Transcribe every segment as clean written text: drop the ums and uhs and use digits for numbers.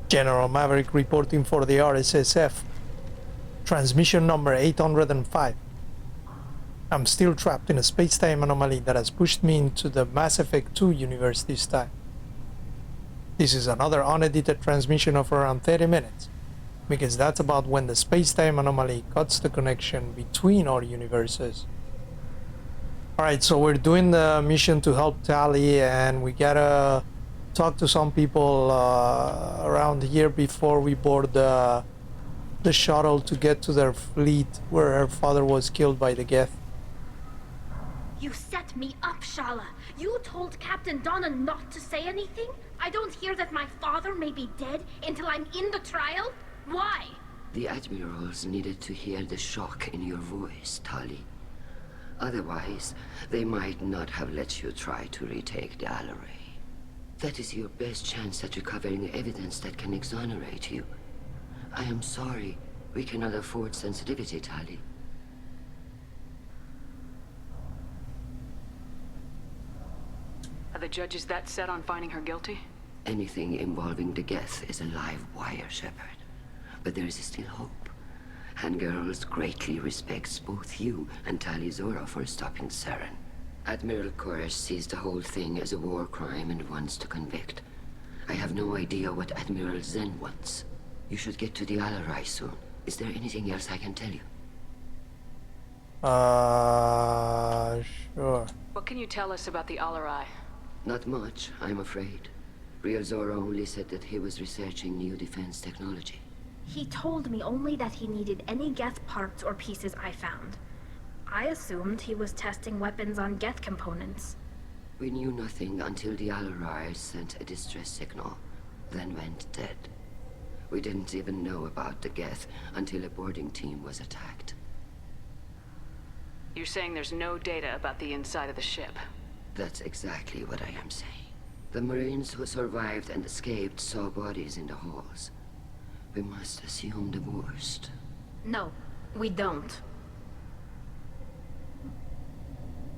General Maverick reporting for the RSSF. Transmission number 805. I'm still trapped in a space-time anomaly that has pushed me into the Mass Effect 2 universe this time. This is another unedited transmission of around 30 minutes, because that's about when the space-time anomaly cuts the connection between our universes. Alright, so we're doing the mission to help Tali, and we gotta talk to some people around here before we board the shuttle to get to their fleet where her father was killed by the Geth. You set me up, Shala. You told Captain Donna not to say anything? I don't hear that my father may be dead until I'm in the trial? Why? The admirals needed to hear the shock in your voice, Tali. Otherwise, they might not have let you try to retake the Alarei. That is your best chance at recovering evidence that can exonerate you. I am sorry. We cannot afford sensitivity, Tali. Are the judges that set on finding her guilty? Anything involving the Geth is a live wire, Shepard. But there is still hope. Handgirls greatly respects both you and Tali Zora for stopping Saren. Admiral Koresh sees the whole thing as a war crime and wants to convict. I have no idea what Admiral Zen wants. You should get to the Alarei soon. Is there anything else I can tell you? Sure. What can you tell us about the Alarei? Not much, I'm afraid. Real Zora only said that he was researching new defense technology. He told me only that he needed any Geth parts or pieces I found. I assumed he was testing weapons on Geth components. We knew nothing until the Alarei sent a distress signal, then went dead. We didn't even know about the Geth until a boarding team was attacked. You're saying there's no data about the inside of the ship? That's exactly what I am saying. The Marines who survived and escaped saw bodies in the halls. We must assume the worst. No, we don't.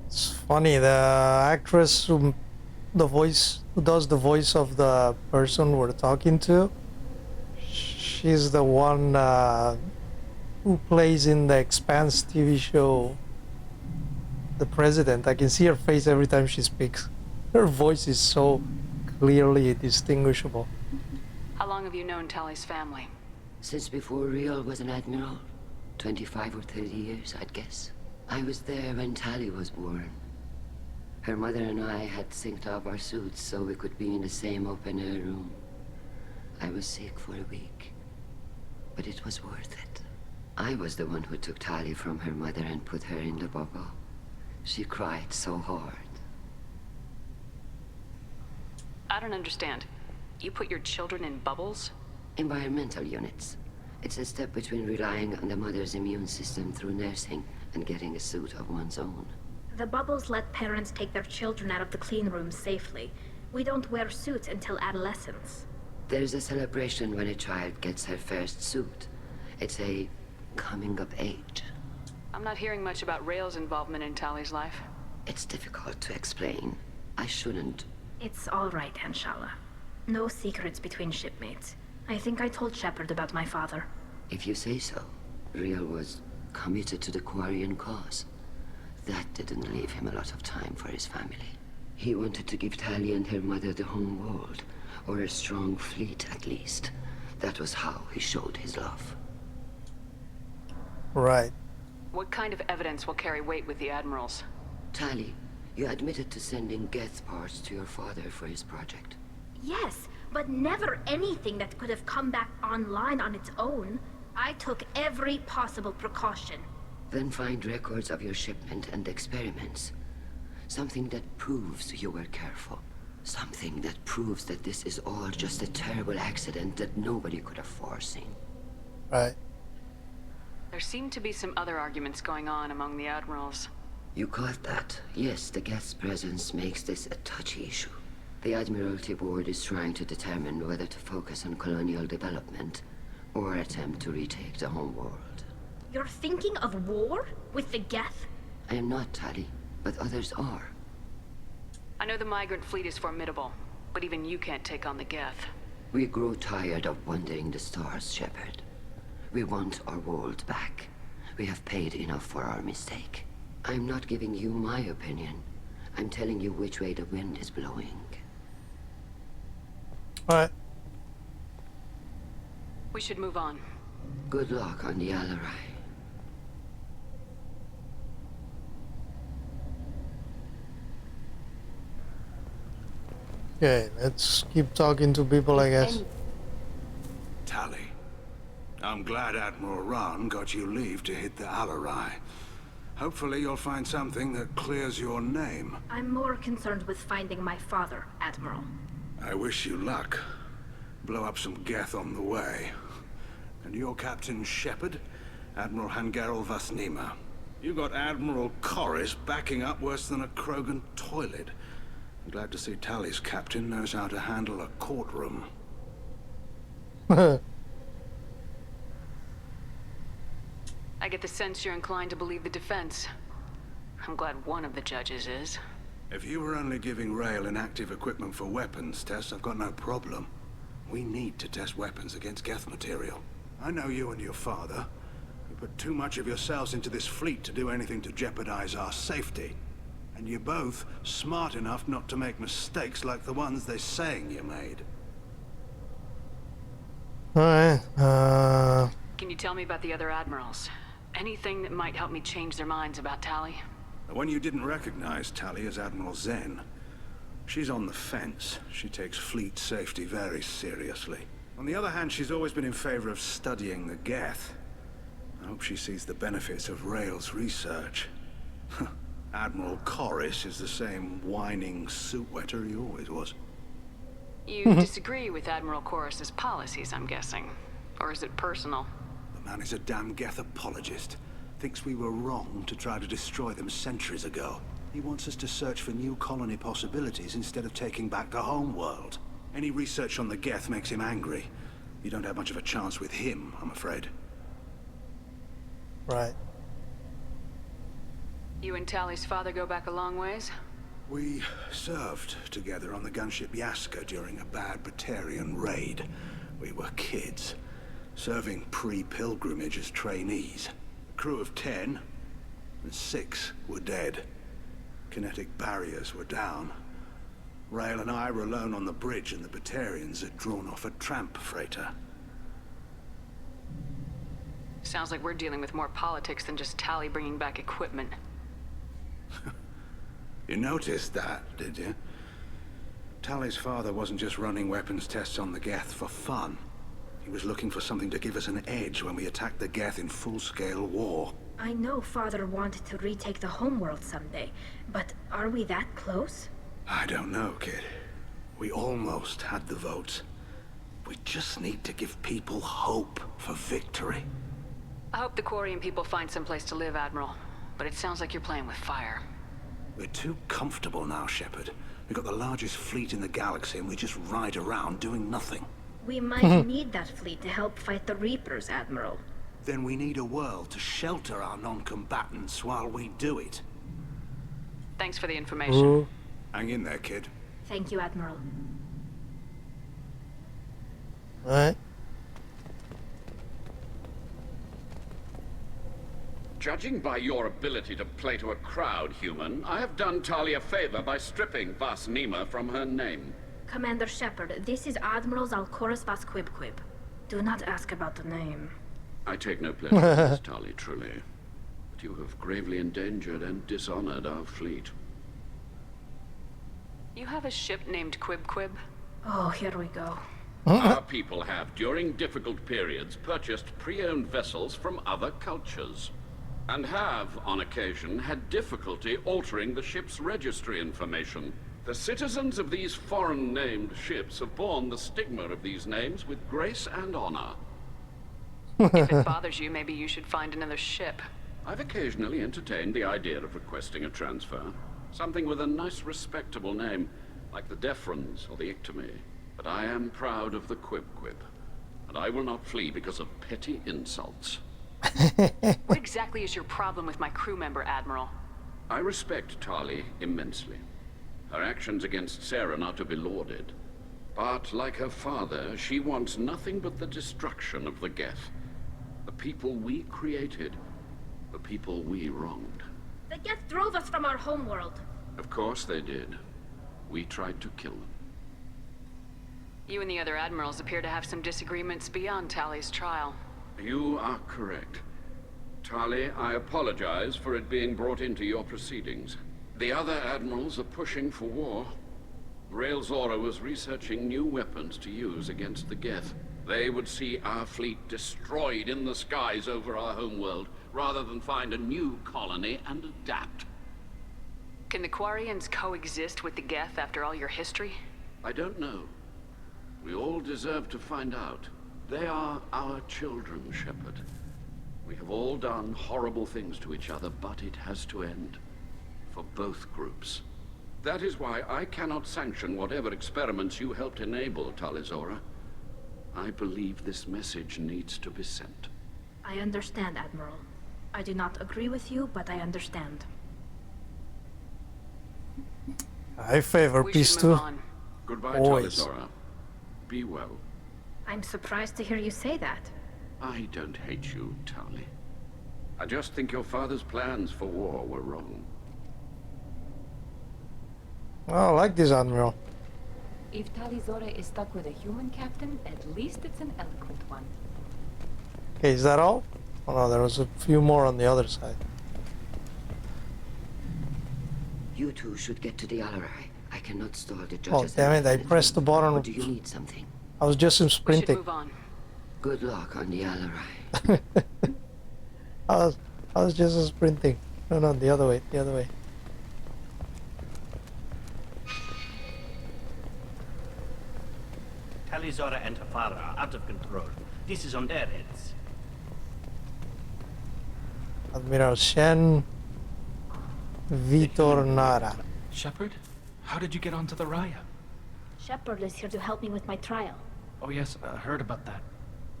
It's funny, the actress who does the voice of the person we're talking to, she's the one who plays in the Expanse TV show the President. I can see her face every time she speaks. Her voice is so clearly distinguishable. How long have you known Tali's family? Since before Real was an admiral. 25 or 30 years, I'd guess. I was there when Tali was born. Her mother and I had synced up our suits so we could be in the same open-air room. I was sick for a week, but it was worth it. I was the one who took Tali from her mother and put her in the bubble. She cried so hard. I don't understand. You put your children in bubbles? Environmental units. It's a step between relying on the mother's immune system through nursing and getting a suit of one's own. The bubbles let parents take their children out of the clean rooms safely. We don't wear suits until adolescence. There's a celebration when a child gets her first suit. It's a coming of age. I'm not hearing much about Rail's involvement in Tali's life. It's difficult to explain. I shouldn't. It's all right, Hanshala. No secrets between shipmates. I think I told Shepard about my father. If you say so. Real was committed to the Quarian cause. That didn't leave him a lot of time for his family. He wanted to give Tali and her mother the home world, or a strong fleet at least. That was how he showed his love. Right. What kind of evidence will carry weight with the admirals? Tali, you admitted to sending Geth parts to your father for his project. Yes, but never anything that could have come back online on its own. I took every possible precaution. Then find records of your shipment and experiments. Something that proves you were careful. Something that proves that this is all just a terrible accident that nobody could have foreseen. Right. There seem to be some other arguments going on among the admirals. You caught that. Yes, the Geth's presence makes this a touchy issue. The Admiralty Board is trying to determine whether to focus on colonial development or attempt to retake the home world. You're thinking of war? With the Geth? I am not, Tali, but others are. I know the migrant fleet is formidable, but even you can't take on the Geth. We grow tired of wandering the stars, Shepard. We want our world back. We have paid enough for our mistake. I'm not giving you my opinion. I'm telling you which way the wind is blowing. Alright. We should move on. Good luck on the Alarei. Okay, let's keep talking to people, I guess. Tali, I'm glad Admiral Rahn got you leave to hit the Alarei. Hopefully you'll find something that clears your name. I'm more concerned with finding my father, Admiral. I wish you luck. Blow up some Geth on the way. And you're Captain Shepard, Admiral Hangarel Vasnima. You got Admiral Corris backing up worse than a Krogan toilet. I'm glad to see Tali's captain knows how to handle a courtroom. I get the sense you're inclined to believe the defense. I'm glad one of the judges is. If you were only giving Rail inactive equipment for weapons tests, I've got no problem. We need to test weapons against Geth material. I know you and your father. You put too much of yourselves into this fleet to do anything to jeopardize our safety. And you're both smart enough not to make mistakes like the ones they're saying you made. Alright, Can you tell me about the other admirals? Anything that might help me change their minds about Tali? The one you didn't recognize, Tali, is Admiral Zen. She's on the fence. She takes fleet safety very seriously. On the other hand, she's always been in favor of studying the Geth. I hope she sees the benefits of Rail's research. Admiral Corris is the same whining suit wetter he always was. You disagree with Admiral Corris's policies, I'm guessing. Or is it personal? The man is a damn Geth apologist. Thinks we were wrong to try to destroy them centuries ago. He wants us to search for new colony possibilities instead of taking back the home world. Any research on the Geth makes him angry. You don't have much of a chance with him, I'm afraid. right. You and Tali's father go back a long ways? We served together on the gunship Yaska during a bad Batarian raid. We were kids, serving pre-pilgrimage as trainees. A crew of 10, and 6 were dead. Kinetic barriers were down. Rail and I were alone on the bridge, and the Batarians had drawn off a tramp freighter. Sounds like we're dealing with more politics than just Tali bringing back equipment. You noticed that, did you? Tali's father wasn't just running weapons tests on the Geth for fun. He was looking for something to give us an edge when we attacked the Geth in full-scale war. I know Father wanted to retake the homeworld someday, but are we that close? I don't know, kid. We almost had the votes. We just need to give people hope for victory. I hope the Quarian people find someplace to live, Admiral. But it sounds like you're playing with fire. We're too comfortable now, Shepard. We've got the largest fleet in the galaxy and we just ride around doing nothing. We might need that fleet to help fight the Reapers, Admiral. Then we need a world to shelter our non-combatants while we do it. Thanks for the information. Ooh. Hang in there, kid. Thank you, Admiral. Right. Judging by your ability to play to a crowd, human, I have done Tali a favor by stripping Vasnima from her name. Commander Shepard, this is Admiral Zalkoris Vasquibquib. Do not ask about the name. I take no pleasure in this, Tali, truly. But you have gravely endangered and dishonored our fleet. You have a ship named Quib? Oh, here we go. Our people have, during difficult periods, purchased pre-owned vessels from other cultures. And have, on occasion, had difficulty altering the ship's registry information. The citizens of these foreign-named ships have borne the stigma of these names with grace and honor. If it bothers you, maybe you should find another ship. I've occasionally entertained the idea of requesting a transfer. Something with a nice, respectable name, like the Defrons or the Ictomy. But I am proud of the Quib, and I will not flee because of petty insults. What exactly is your problem with my crew member, Admiral? I respect Tali immensely. Her actions against Saren are to be lauded. But like her father, she wants nothing but the destruction of the Geth. The people we created, the people we wronged. The Geth drove us from our homeworld. Of course they did. We tried to kill them. You and the other admirals appear to have some disagreements beyond Tali's trial. You are correct. Tali, I apologize for it being brought into your proceedings. The other admirals are pushing for war. Rael Zora was researching new weapons to use against the Geth. They would see our fleet destroyed in the skies over our homeworld, rather than find a new colony and adapt. Can the Quarians coexist with the Geth after all your history? I don't know. We all deserve to find out. They are our children, Shepard. We have all done horrible things to each other, but it has to end. For both groups. That is why I cannot sanction whatever experiments you helped enable, Tali Zora. I believe this message needs to be sent. I understand, Admiral. I do not agree with you, but I understand. I favor We peace should move too. on. Goodbye, Always. Tali Zora. Be well. I'm surprised to hear you say that. I don't hate you, Tali. I just think your father's plans for war were wrong. Oh, I like this admiral. If Tali Zora is stuck with a human captain, at least it's an eloquent one. Okay, is that all? Oh no, there was a few more on the other side. You two should get to the Alarei. I cannot stall the Oh judges. damn it! I pressed the Or button. do you need something? I was just We should sprinting. move on. Good luck on the Alarei. I was just sprinting. No, the other way, the other way. Tali Zora and her father are out of control. This is on their heads. Admiral Shen Vitor Nara. Shepard? How did you get onto the Raya? Shepard is here to help me with my trial. Oh yes, I heard about that.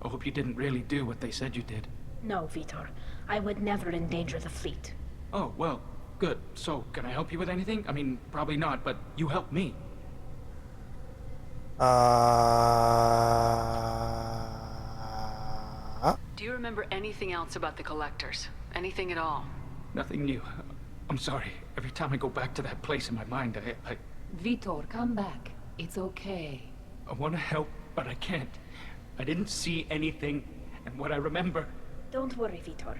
I hope you didn't really do what they said you did. No, Vitor. I would never endanger the fleet. Oh, well, good. So, can I help you with anything? I mean, probably not, but you helped me. Do you remember anything else about the Collectors? Anything at all? Nothing new. I'm sorry. Every time I go back to that place in my mind, I Vitor, come back. It's okay. want to help, but I can't. I didn't see anything, and what I remember... Don't worry, Vitor.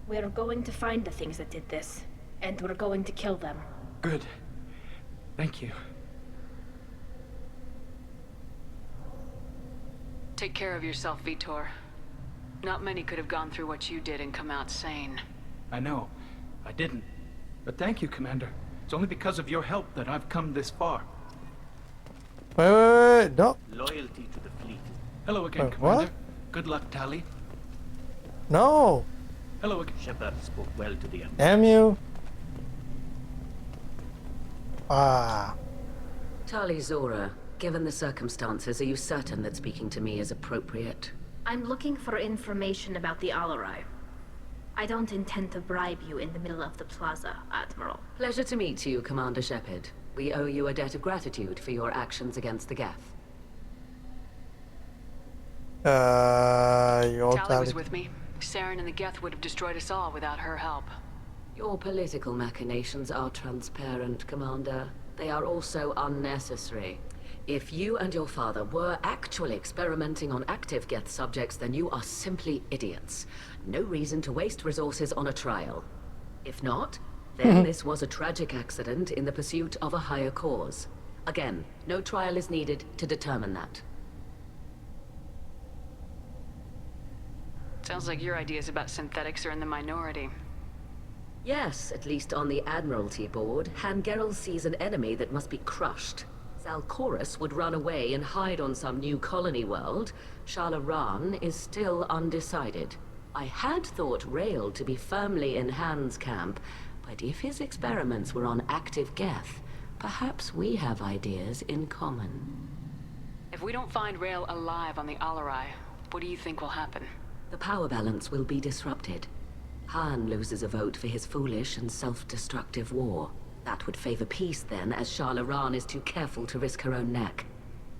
We're going to find the things that did this, and we're going to kill them. Good. Thank you. Take care of yourself, Vitor. Not many could have gone through what you did and come out sane. I know. I didn't. But thank you, Commander. It's only because of your help that I've come this far. Wait, no. Loyalty to the fleet. Hello again, What? Commander. Good luck, Tali. No. Hello again. Shepard spoke well to the Admiral. Damn you. Ah. Tali Zora, given the circumstances, are you certain that speaking to me is appropriate? I'm looking for information about the Alarei. I don't intend to bribe you in the middle of the plaza, Admiral. Pleasure to meet you, Commander Shepard. We owe you a debt of gratitude for your actions against the Geth. Your Tali was with me. Saren and the Geth would have destroyed us all without her help. Your political machinations are transparent, Commander. They are also unnecessary. If you and your father were actually experimenting on active Geth subjects, then you are simply idiots. No reason to waste resources on a trial. If not, then this was a tragic accident in the pursuit of a higher cause. Again, no trial is needed to determine that. Sounds like your ideas about synthetics are in the minority. Yes, at least on the Admiralty board, Hangerel sees an enemy that must be crushed. Zalcorus would run away and hide on some new colony world. Alarei is still undecided. I had thought Rael to be firmly in Han's camp, but if his experiments were on active Geth, perhaps we have ideas in common. If we don't find Rael alive on the Alarei, what do you think will happen? The power balance will be disrupted. Han loses a vote for his foolish and self-destructive war. That would favor peace then, as Alarei is too careful to risk her own neck.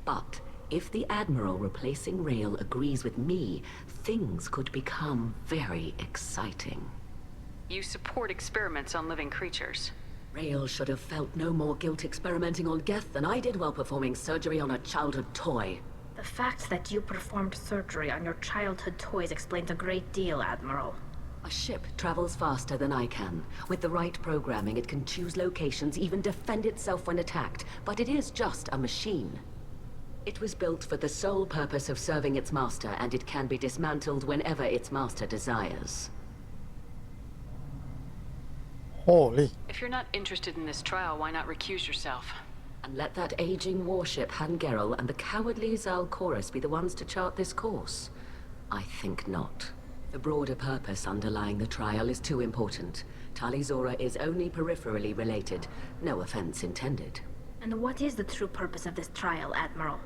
But if the Admiral replacing Rail agrees with me, things could become very exciting. You support experiments on living creatures. Rail should have felt no more guilt experimenting on Geth than I did while performing surgery on a childhood toy. The fact that you performed surgery on your childhood toys explains a great deal, Admiral. A ship travels faster than I can. With the right programming, it can choose locations, even defend itself when attacked. But it is just a machine. It was built for the sole purpose of serving its master, and it can be dismantled whenever its master desires. Holy. If you're not interested in this trial, why not recuse yourself? And let that aging warship, Hangerel, and the cowardly Zal Chorus be the ones to chart this course? I think not. The broader purpose underlying the trial is too important. Tali Zora is only peripherally related. No offense intended. And what is the true purpose of this trial, Admiral?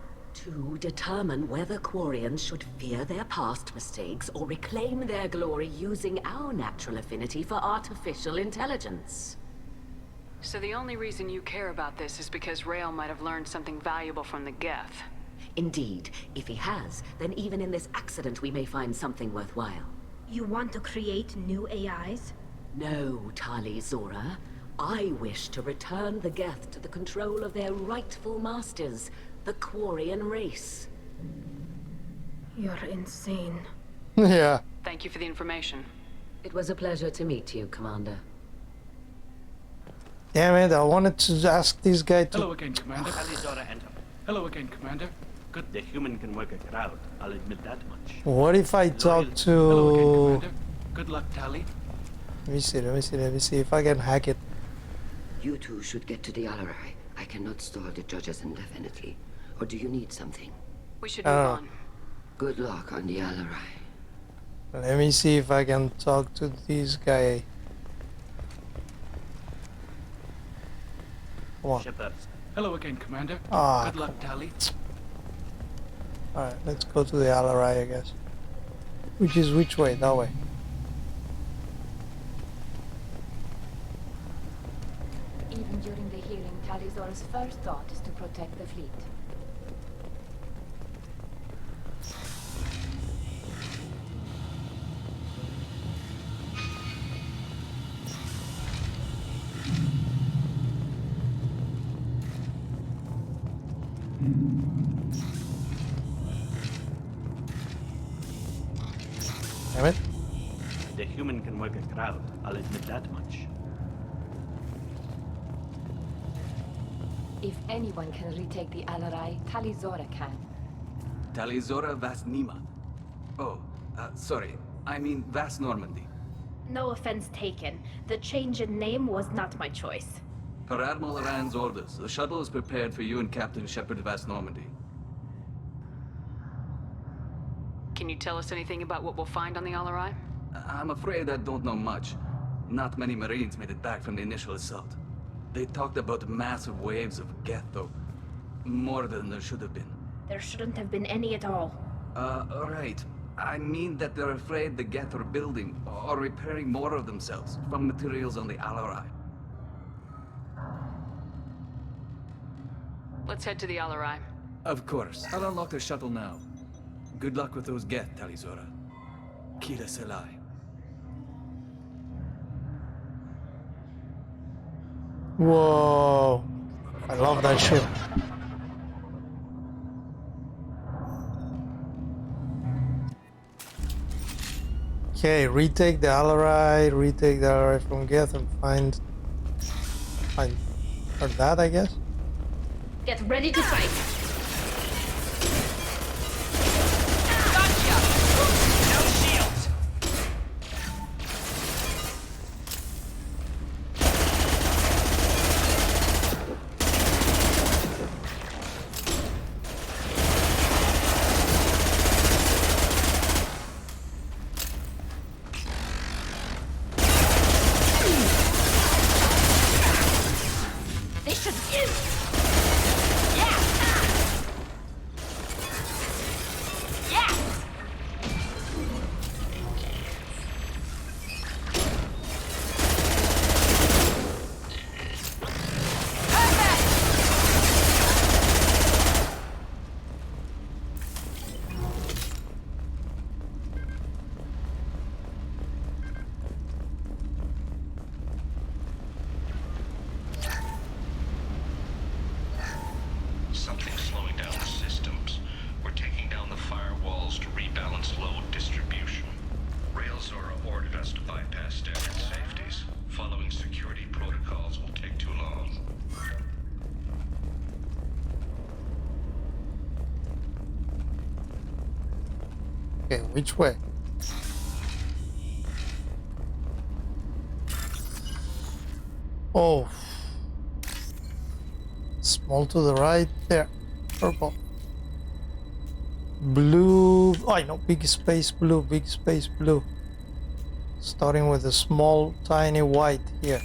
To determine whether Quarians should fear their past mistakes or reclaim their glory using our natural affinity for artificial intelligence. So the only reason you care about this is because Rael might have learned something valuable from the Geth. Indeed. If he has, then even in this accident we may find something worthwhile. You want to create new AIs? No, Tali Zora. I wish to return the Geth to the control of their rightful masters, the Quarian race. You're insane. Yeah. Thank you for the information. It was a pleasure to meet you, Commander. Damn it, I wanted to ask this guy to... Hello again, Commander. Tali Zora enter. Hello again, Commander. Good, the human can work a crowd. I'll admit that much. What if I talk Hello to... again, Commander. Good luck, Tali. Let me see if I can hack it. You two should get to the Alarei. I cannot stall the judges indefinitely. Or do you need something? We should move on. Good luck on the Alarei. Let me see if I can talk to this guy. Come on. Shepard. Hello again, Commander. Ah, Good luck, Tali. Alright, let's go to the Alarei, I guess. Which is which way? That way. Even during the hearing, Tali Zora's first thought is to protect the fleet. Damn it. The human can work a crowd. I'll admit that much. If anyone can retake the Alarei, Tali Zora can. Tali Zora Vas Nima. Oh, sorry. I mean Vas Normandy. No offense taken. The change in name was not my choice. Per Admiral Rand's orders, the shuttle is prepared for you and Captain Shepard Vas Normandy. Can you tell us anything about what we'll find on the Alarei? I'm afraid I don't know much. Not many Marines made it back from the initial assault. They talked about massive waves of Geth, though. More than there should have been. There shouldn't have been any at all. Right. I mean that they're afraid the Geth are building or repairing more of themselves from materials on the Alarei. Let's head to the Alarei. Of course. I'll unlock the shuttle now. Good luck with those Geth, Tali Zora. Kira Selai. Whoa. I love that ship. Okay, retake the Alarei from Geth and find or that, I guess. Get ready to fight! Okay, which way? Oh. Small to the right. There. Purple. Blue. Oh, I know. Big space blue. Big space blue. Starting with a small, tiny white here.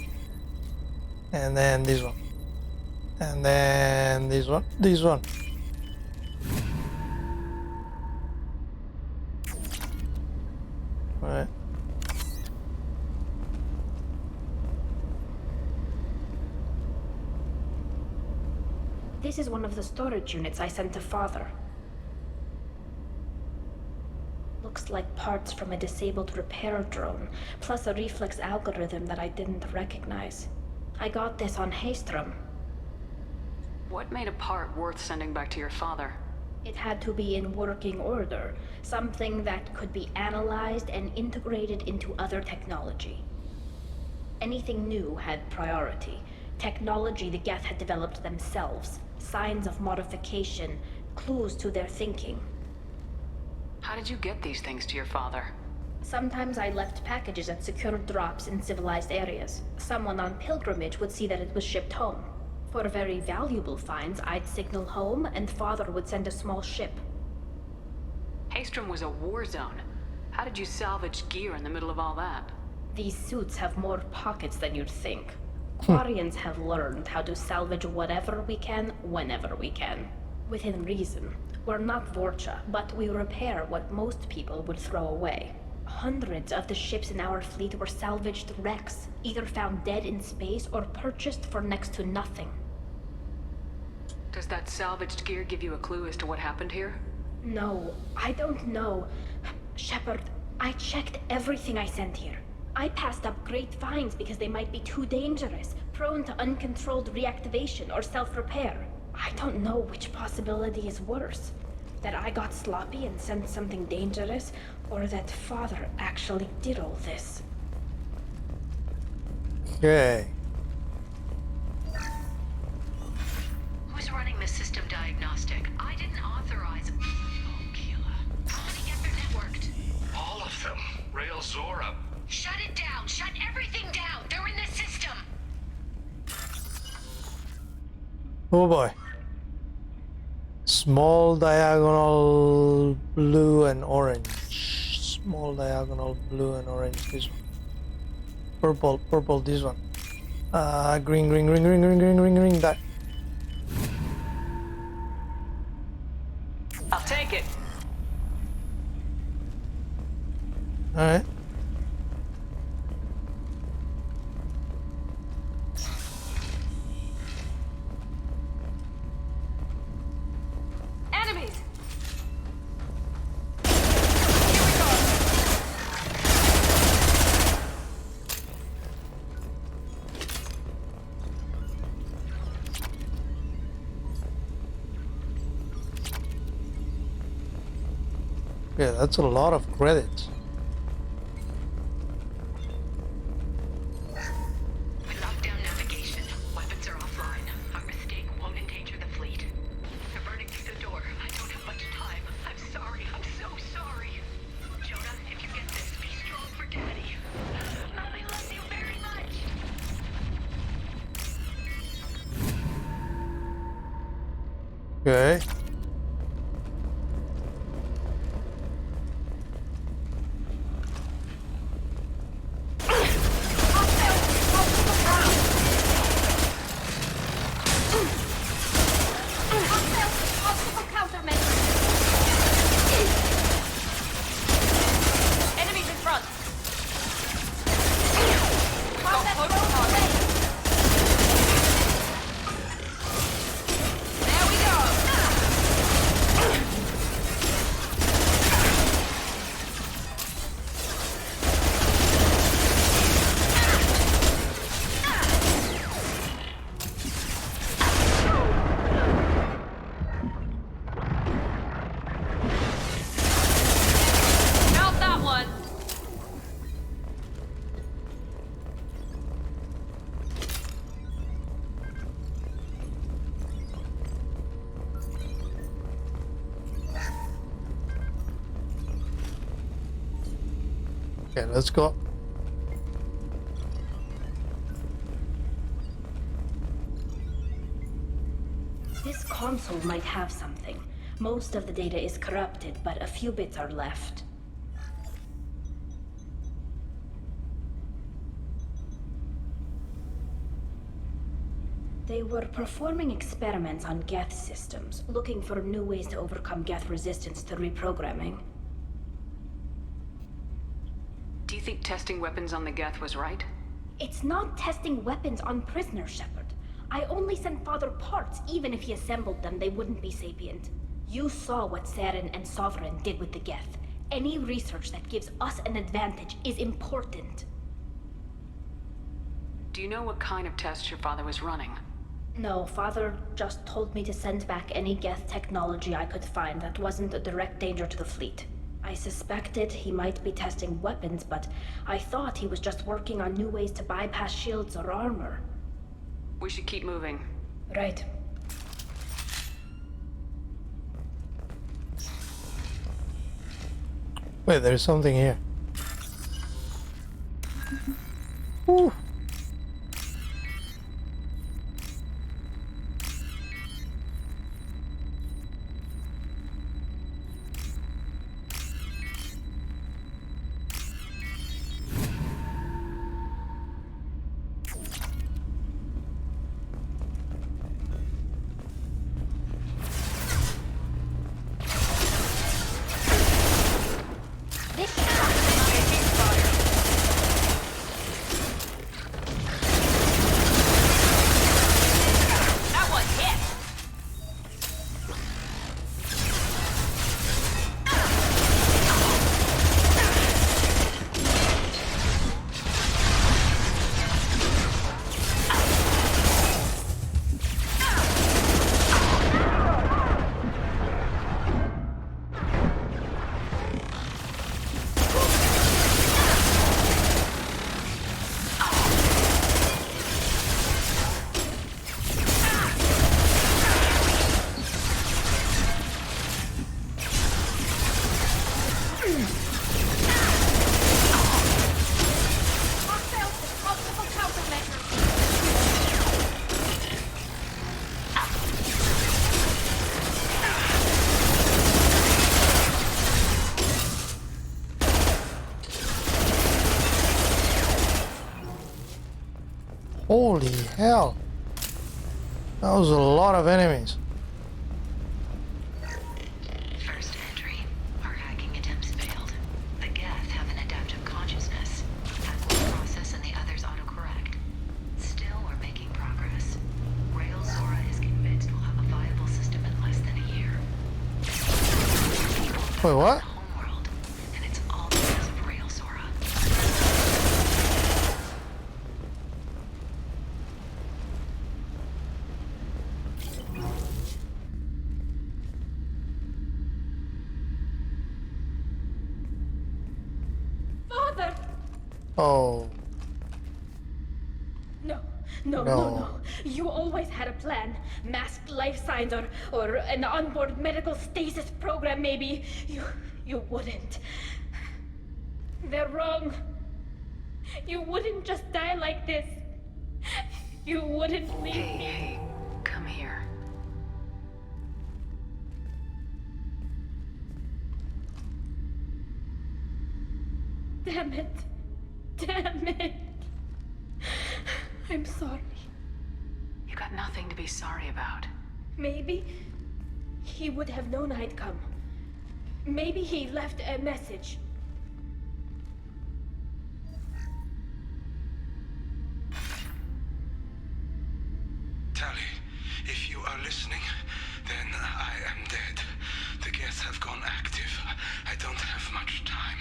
And then this one. And then this one. This one. All right. This is one of the storage units I sent to Father. Looks like parts from a disabled repair drone, plus a reflex algorithm that I didn't recognize. I got this on Haystrom. What made a part worth sending back to your father? It had to be in working order, something that could be analyzed and integrated into other technology. Anything new had priority. Technology the Geth had developed themselves, signs of modification, clues to their thinking. How did you get these things to your father? Sometimes I left packages at secured drops in civilized areas. Someone on pilgrimage would see that it was shipped home. For very valuable finds, I'd signal home, and Father would send a small ship. Haystrom was a war zone. How did you salvage gear in the middle of all that? These suits have more pockets than you'd think. Quarians have learned how to salvage whatever we can, whenever we can. Within reason. We're not Vorcha, but we repair what most people would throw away. Hundreds of the ships in our fleet were salvaged wrecks, either found dead in space or purchased for next to nothing. Does that salvaged gear give you a clue as to what happened here? No, I don't know. Shepard, I checked everything I sent here. I passed up great finds because they might be too dangerous, prone to uncontrolled reactivation or self-repair. I don't know which possibility is worse. That I got sloppy and sent something dangerous, or that Father actually did all this. Okay. Who's running the system diagnostic? I didn't authorize... Oh, Keela. How many Geth are networked? All of them. Rail Zora. Shut it down! Shut everything down! They're in the system! Oh boy. Small diagonal blue and orange. Small diagonal blue and orange. This one. Purple, purple, this one. Green, green, green, green, green, green, green, green, that. I'll take it. Alright. Enemies! Yeah, that's a lot of credits. We locked down navigation. Weapons are offline. Our mistake won't endanger the fleet. They're burning through the door. I don't have much time. I'm sorry. I'm so sorry. Jonah, if you get this, be strong for Daddy. I love you very much. Okay. Enemies in front! There we go! Okay, let's go. This console might have something. Most of the data is corrupted, but a few bits are left. They were performing experiments on Geth systems, looking for new ways to overcome Geth resistance to reprogramming. Do you think testing weapons on the Geth was right? It's not testing weapons on prisoners, Shepard. I only sent Father parts. Even if he assembled them, they wouldn't be sapient. You saw what Saren and Sovereign did with the Geth. Any research that gives us an advantage is important. Do you know what kind of tests your father was running? No, Father just told me to send back any Geth technology I could find that wasn't a direct danger to the fleet. I suspected he might be testing weapons, but I thought he was just working on new ways to bypass shields or armor. We should keep moving. Right. Wait, there's something here. Woo. Holy hell! That was a lot of enemies. First entry. Our hacking attempts failed. The Geth have an adaptive consciousness. That will process and the others autocorrect. Still, we're making progress. Rail Zora is convinced we'll have a viable system in less than a year. Wait, what? Homeworld, and it's all because of Rail Zora. Father! Oh. No. You always had a plan. Masked life signs or an onboard medical stasis program, maybe. You wouldn't. They're wrong. You wouldn't just die like this. You wouldn't leave me. Hey, come here. Damn it. I'm sorry. You got nothing to be sorry about. Maybe he would have known I'd come. Maybe he left a message. Tali, if you are listening, then I am dead. The Geth have gone active. I don't have much time.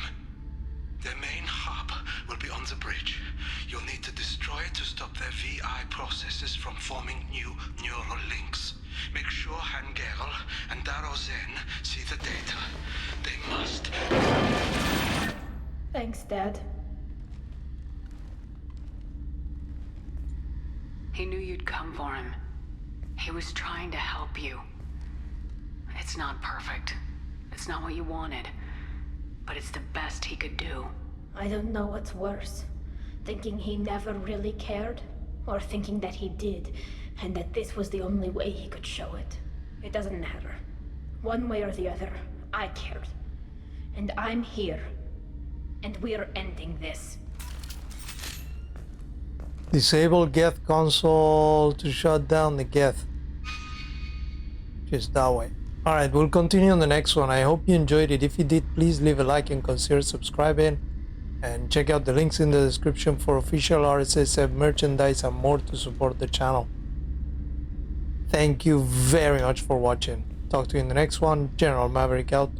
Their main hub will be on the bridge. You'll need to destroy it to stop their VI processes from forming new neural links. Make sure Hangerl and Darozen see the data. They must. Thanks, Dad. He knew you'd come for him. He was trying to help you. It's not perfect. It's not what you wanted. But it's the best he could do. I don't know what's worse. Thinking he never really cared, or thinking that he did, and that this was the only way he could show it. It doesn't matter. One way or the other, I cared. And I'm here. And we're ending this. Disable Geth console to shut down the Geth. Just that way. Alright, we'll continue on the next one. I hope you enjoyed it. If you did, please leave a like and consider subscribing. And check out the links in the description for official RSSF merchandise and more to support the channel. Thank you very much for watching. Talk to you in the next one. General Maverick out.